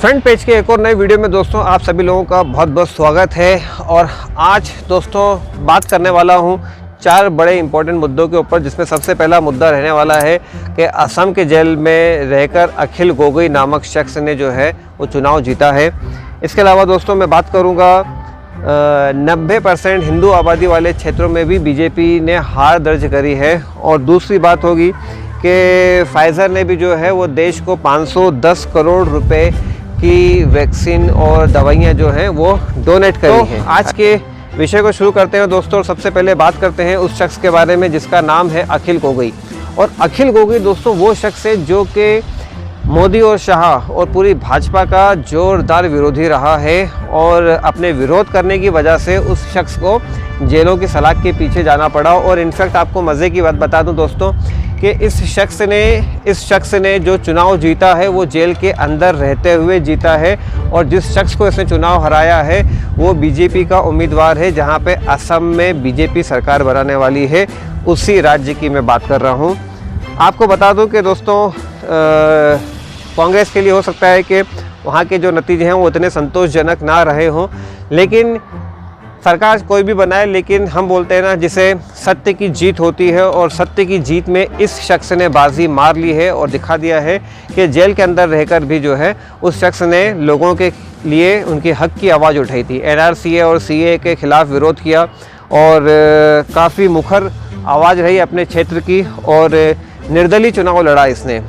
Front page के एक और नए वीडियो में दोस्तों आप सभी लोगों का बहुत बहुत स्वागत है। और आज दोस्तों बात करने वाला हूं 4 बड़े इंपॉर्टेंट मुद्दों के ऊपर, जिसमें सबसे पहला मुद्दा रहने वाला है कि असम के जेल में रहकर अखिल गोगोई नामक शख्स ने जो है वो चुनाव जीता है। इसके अलावा दोस्तों मैं बात करूँगा 90% हिंदू आबादी वाले क्षेत्रों में भी बीजेपी ने हार दर्ज करी है। और दूसरी बात होगी कि फाइज़र ने भी जो है वो देश को 510 करोड़ रुपए की वैक्सीन और दवाइयाँ जो हैं वो डोनेट करी हैं। आज के विषय को शुरू करते हैं दोस्तों। और सबसे पहले बात करते हैं उस शख्स के बारे में जिसका नाम है अखिल गोगोई। और अखिल गोगोई दोस्तों वो शख्स है जो कि मोदी और शाह और पूरी भाजपा का जोरदार विरोधी रहा है। और अपने विरोध करने की वजह से उस शख्स को जेलों की सलाख के पीछे जाना पड़ा। और इनफैक्ट आपको मज़े की बात बता दूं दोस्तों कि इस शख्स ने जो चुनाव जीता है वो जेल के अंदर रहते हुए जीता है। और जिस शख्स को इसने चुनाव हराया है वो बीजेपी का उम्मीदवार है, जहां पे असम में बीजेपी सरकार बनाने वाली है, उसी राज्य की मैं बात कर रहा हूं। आपको बता दूं कि दोस्तों कांग्रेस के लिए हो सकता है कि वहाँ के जो नतीजे हैं वो इतने संतोषजनक ना रहे हों, लेकिन सरकार कोई भी बनाए, लेकिन हम बोलते हैं ना जिसे सत्य की जीत होती है। और सत्य की जीत में इस शख्स ने बाजी मार ली है और दिखा दिया है कि जेल के अंदर रहकर भी जो है उस शख्स ने लोगों के लिए उनके हक की आवाज़ उठाई थी। NRCA और CA के ख़िलाफ़ विरोध किया और काफ़ी मुखर आवाज़ रही अपने क्षेत्र की। और निर्दलीय चुनाव लड़ा इसने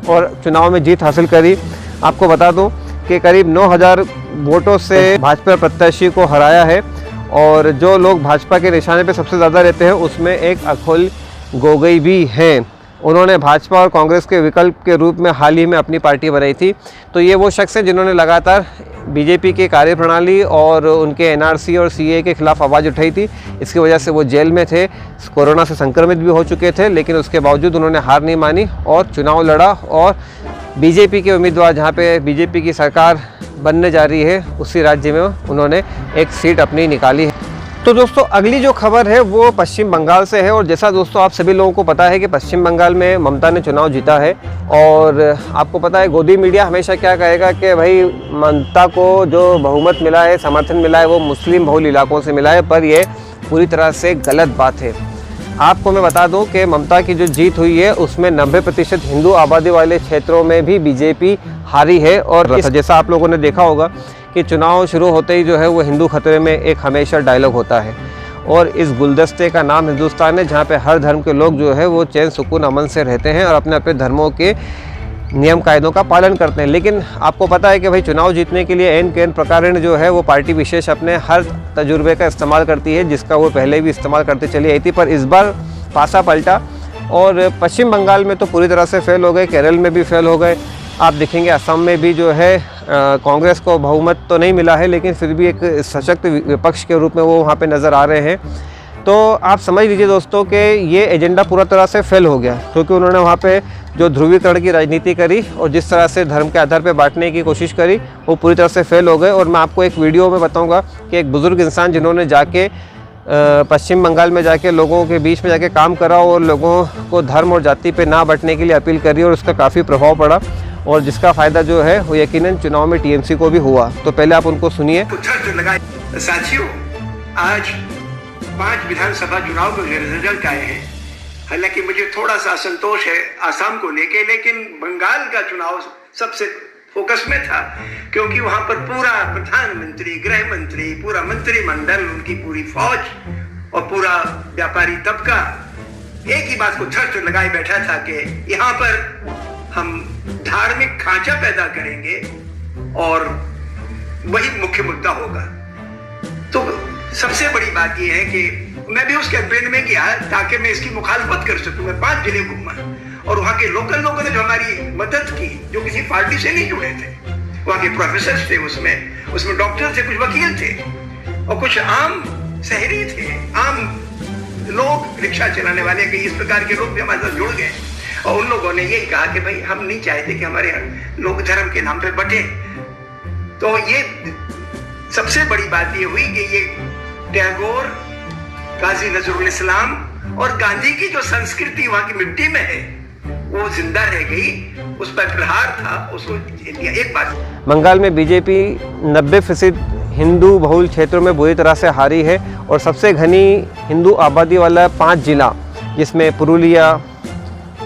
और चुनाव में जीत हासिल करी। आपको बता दूं कि करीब 9000 वोटों से भाजपा प्रत्याशी को हराया है। और जो लोग भाजपा के निशाने पे सबसे ज़्यादा रहते हैं उसमें एक अखिल गोगोई भी हैं। उन्होंने भाजपा और कांग्रेस के विकल्प के रूप में हाल ही में अपनी पार्टी बनाई थी। तो ये वो शख्स हैं जिन्होंने लगातार बीजेपी की कार्यप्रणाली और उनके NRC और CA के ख़िलाफ़ आवाज़ उठाई थी। इसकी वजह से वो जेल में थे, कोरोना से संक्रमित भी हो चुके थे, लेकिन उसके बावजूद उन्होंने हार नहीं मानी और चुनाव लड़ा। और बीजेपी के उम्मीदवार, जहाँ पे बीजेपी की सरकार बनने जा रही है, उसी राज्य में उन्होंने एक सीट अपनी निकाली है। तो दोस्तों अगली जो खबर है वो पश्चिम बंगाल से है। और जैसा दोस्तों आप सभी लोगों को पता है कि पश्चिम बंगाल में ममता ने चुनाव जीता है। और आपको पता है गोदी मीडिया हमेशा क्या कहेगा कि भाई ममता को जो बहुमत मिला है, समर्थन मिला है, वो मुस्लिम बहुल इलाकों से मिला है। पर ये पूरी तरह से गलत बात है। आपको मैं बता दूं कि ममता की जो जीत हुई है उसमें 90% हिंदू आबादी वाले क्षेत्रों में भी बीजेपी हारी है। और जैसा आप लोगों ने देखा होगा कि चुनाव शुरू होते ही जो है वो हिंदू खतरे में एक हमेशा डायलॉग होता है। और इस गुलदस्ते का नाम हिंदुस्तान है, जहाँ पे हर धर्म के लोग जो है वो चैन सुकून अमन से रहते हैं और अपने अपने धर्मों के नियम कायदों का पालन करते हैं। लेकिन आपको पता है कि भाई चुनाव जीतने के लिए एन केन प्रकारेण जो है वो पार्टी विशेष अपने हर तजुर्बे का इस्तेमाल करती है, जिसका वो पहले भी इस्तेमाल करते चली आई थी। पर इस बार पासा पलटा और पश्चिम बंगाल में तो पूरी तरह से फेल हो गए, केरल में भी फेल हो गए। आप देखेंगे असम में भी जो है कांग्रेस को बहुमत तो नहीं मिला है, लेकिन फिर भी एक सशक्त विपक्ष के रूप में वो वहाँ पे नज़र आ रहे हैं। तो आप समझ लीजिए दोस्तों कि ये एजेंडा पूरा तरह से फेल हो गया, क्योंकि उन्होंने वहाँ पे जो ध्रुवीकरण की राजनीति करी और जिस तरह से धर्म के आधार पे बांटने की कोशिश करी वो पूरी तरह से फेल हो गए। और मैं आपको एक वीडियो में बताऊँगा कि एक बुज़ुर्ग इंसान जिन्होंने जाके पश्चिम बंगाल में जाके लोगों के बीच में जाके काम करा और लोगों को धर्म और जाति पे ना बंटने के लिए अपील करी, और उसका काफ़ी प्रभाव पड़ा और जिसका फ़ायदा जो है वो यकीनन चुनाव में TMC को भी हुआ। तो पहले आप उनको सुनिए। साथियों, आज 5 विधानसभा चुनाव के रिजल्ट आए हैं। हालांकि मुझे थोड़ा सा असंतोष है आसाम को लेके, लेकिन बंगाल का चुनाव सबसे फोकस में था, क्योंकि वहां पर पूरा प्रधानमंत्री, गृह मंत्री, पूरा मंत्रिमंडल, उनकी पूरी फौज और पूरा व्यापारी तबका एक ही बात को धड़ लगाए बैठा था कि यहाँ पर हम धार्मिक खांचा पैदा करेंगे और वही मुख्य मुद्दा होगा। तो सबसे बड़ी बात यह है कि मैं भी उस कैंपेन में गया ताकि मैं इसकी मुखालफत कर सकूं। मैं 5 जिले घूमा और वहां के लोकल लोगों ने जो हमारी मदद की, जो किसी पार्टी से नहीं जुड़े थे, वहां के प्रोफेसर थे, उसमें डॉक्टर थे, कुछ वकील थे और कुछ आम शहरी थे, आम लोग, रिक्शा चलाने वाले, कई इस प्रकार के लोग भी हमारे साथ जुड़ गए। और उन लोगों ने यही कहा कि भाई हम नहीं चाहते कि हमारे लोग धर्म के नाम पे बटे। तो ये सबसे बड़ी बात ये हुई कि ये टैगोर, काजी नजरुल इस्लाम और गांधी की जो संस्कृति वहां की मिट्टी में है वो जिंदा रह गई, उस पर प्रहार था, उसको दिया। एक बात, बंगाल में बीजेपी 90% हिंदू बहुल क्षेत्रों में बुरी तरह से हारी है और सबसे घनी हिंदू आबादी वाला 5 जिला जिसमें पुरुलिया,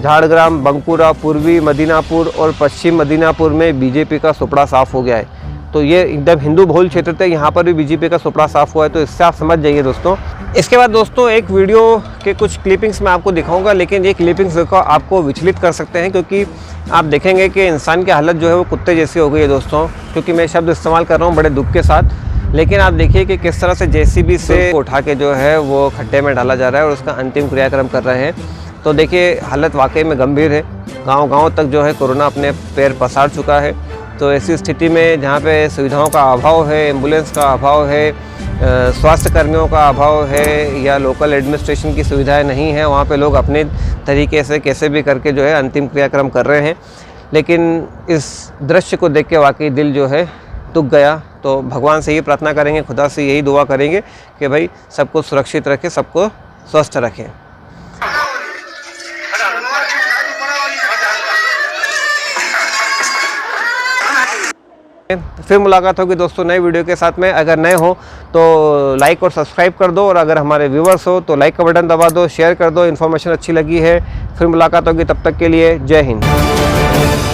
झाड़ग्राम, बंकुरा, पूर्वी मदीनापुर और पश्चिम मदीनापुर में बीजेपी का सुपड़ा साफ हो गया है। तो ये एकदम हिंदू बहुल क्षेत्र थे, यहाँ पर भी बीजेपी का सुपड़ा साफ हुआ है, तो इससे आप समझ जाइए दोस्तों। इसके बाद दोस्तों एक वीडियो के कुछ क्लिपिंग्स मैं आपको दिखाऊंगा, लेकिन ये क्लिपिंग्स देखो आपको विचलित कर सकते हैं, क्योंकि आप देखेंगे कि इंसान की हालत जो है वो कुत्ते जैसी हो गई है दोस्तों, क्योंकि मैं शब्द इस्तेमाल कर रहा हूँ बड़े दुख के साथ। लेकिन आप देखिए कि किस तरह से जेसीबी से उठा के जो है वो खड्डे में डाला जा रहा है और उसका अंतिम क्रियाक्रम कर रहे हैं। तो देखिए हालत वाकई में गंभीर है, गाँव तक जो है कोरोना अपने पैर पसार चुका है। तो ऐसी स्थिति में जहाँ पे सुविधाओं का अभाव है, एम्बुलेंस का अभाव है, स्वास्थ्य कर्मियों का अभाव है या लोकल एडमिनिस्ट्रेशन की सुविधाएं नहीं है, वहाँ पे लोग अपने तरीके से कैसे भी करके जो है अंतिम क्रियाक्रम कर रहे हैं। लेकिन इस दृश्य को देख के वाकई दिल जो है दुख गया। तो भगवान से ये प्रार्थना करेंगे, खुदा से यही दुआ करेंगे कि भाई सबको सुरक्षित रखें, सबको स्वस्थ रखें। फिर मुलाकात होगी दोस्तों नए वीडियो के साथ में। अगर नए हो तो लाइक और सब्सक्राइब कर दो, और अगर हमारे व्यूवर्स हो तो लाइक का बटन दबा दो, शेयर कर दो, इन्फॉर्मेशन अच्छी लगी है। फिर मुलाकात होगी, तब तक के लिए जय हिंद।